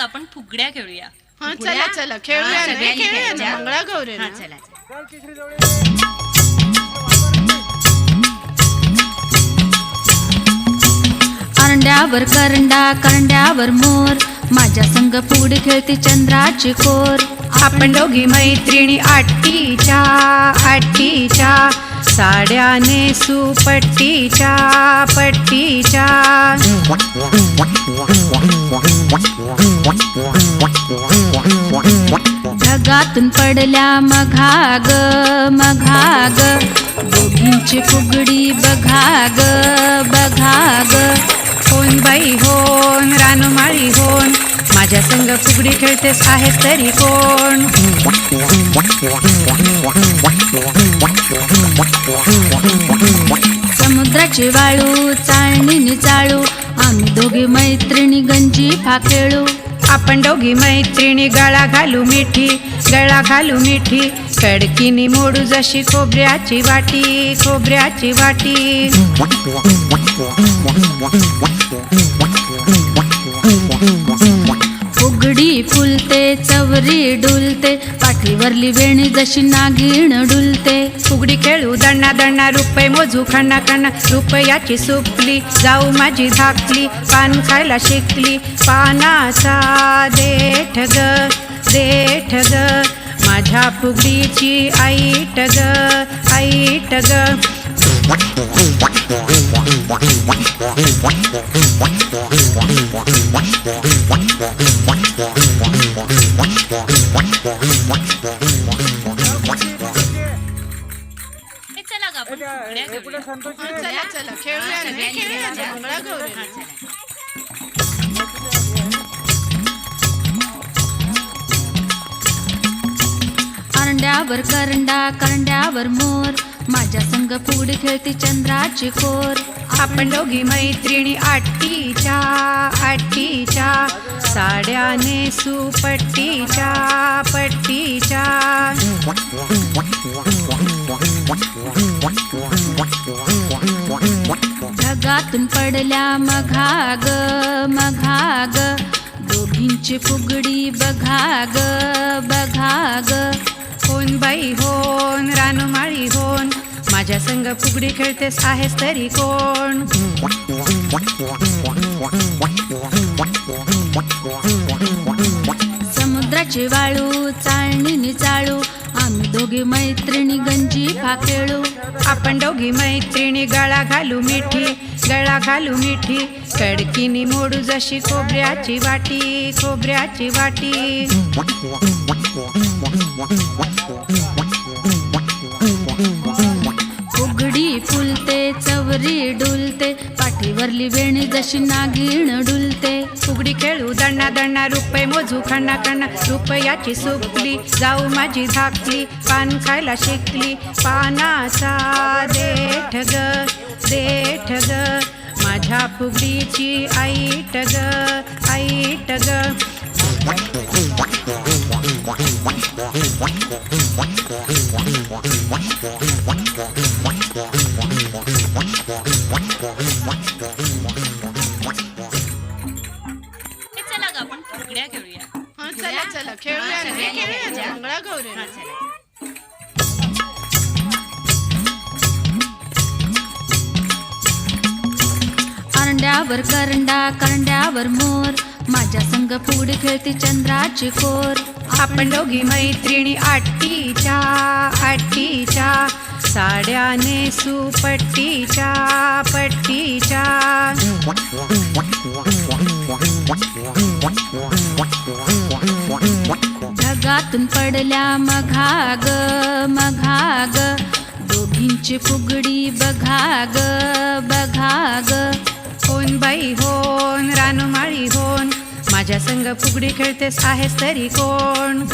आपण फुगड्या खेळूया. चला चला खेळूया ना, खेळूया ना, मंगळागौरी ना. चला. करंड्यावर करंडा करंड्यावर मोर, माझ्या संग फुगडी खेळती चंद्राची कोर. आपण दोघी मैत्रिणी आट्टीच्या आट्टीच्या, साड्या नेसू पट्टीच्या पट्टीच्या. ढगातून पडल्या मघाग मघाग, दोघींची फुगडी बघाग बघाग. होन बाई होन रानमाळी होन, माझ्या संग फुगडी खेळतेस आहेस तरी कोण. समुद्राची वाळू चाळणीने चाळू, आम्ही दोघी मैत्रिणी गंजीफा खेळू. आपण दोघी मैत्रिणी गळा घालू मिठी गळा घालू मिठी, कडकीनी मोडू जशी खोबऱ्याची वाटी खोबऱ्याची वाटी. फुगडी फुलते चवरी डुलते, पाठीवरली वेणी जशी नागिण डुलते. फुगडी खेळू दण्णा दण्णा, रुपये मोजू खण्णा खण्णा, रुपयाची सुपली जाऊ माझी धाकली. पान खायला शिकली पानाचा देठ ग, माझ्या फुगडीची आईट ग. चला ग आपण फुगड्या खेळूया. चला चला खेळूया ना, खेळूया ना, मंगळागौरी ना. करंड्यावर करंडा करंड्यावर मोर, माझ्या संग फुगडी खेळती चंद्राची कोर. आपण दोघी मैत्रिणी आट्टीच्या आट्टीच्या, साड्या नेसू पट्टीच्या पट्टीच्या. ढगातून पडल्या मघाग मघाग, दोघींची फुगडी बघाग बघाग. होन बाई होन रानमाळी होन, माझ्या संग फुगडी खेळतेस आहेस तरी कोण. समुद्राची वाळू चाळणीने चाळू, आम्ही दोघी मैत्रिणी गंजीफा खेळू. आपण दोघी मैत्रिणी गळा घालू मिठी गळा घालू मिठी, कडकीनी मोडू जशी खोबऱ्याची वाटी खोबऱ्याची वाटी. फुगडी फुलते चवरी डुलते, पाठीवरली वेणी जशी नागिण डुलते. फुगडी खेळू दण्णा दण्णा, रुपये मोजू खण्णा खण्णा, रुपयाची सुपली जाऊ माझी धाकली. पान खायला शिकली पानाचा देठ ग, माझ्या फुगडीची आईट ग. चला ग आपण फुगड्या खेळूया. चला चला खेळूया ना, खेळूया ना, मंगळागौरी ना. करंड्यावर करंडा करंड्यावर मोर, माझ्या संग फुगडी खेळती चंद्राची कोर. आपण दोघी मैत्रिणी आट्टीच्या आट्टीच्या, साड्या नेसू पट्टीच्या पट्टीच्या. ढगातून पडल्या मघाग मघाग, दोघींची फुगडी बघाग बघाग. होन बाई होन रानमाळी होन, माझ्या संग फुगडी खेळतेस आहेस तरी कोण.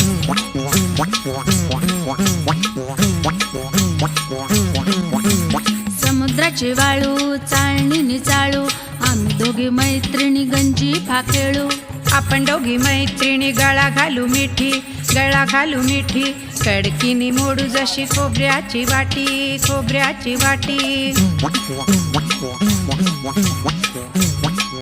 समुद्राची वाळू चाळणीने चाळू, आम्ही दोघी मैत्रिणी गंजीफा खेळू. आपण दोघी मैत्रिणी गळा घालू मिठी गळा घालू मिठी, कडकीनी मोडू जशी खोबऱ्याची वाटी खोबऱ्याची वाटी.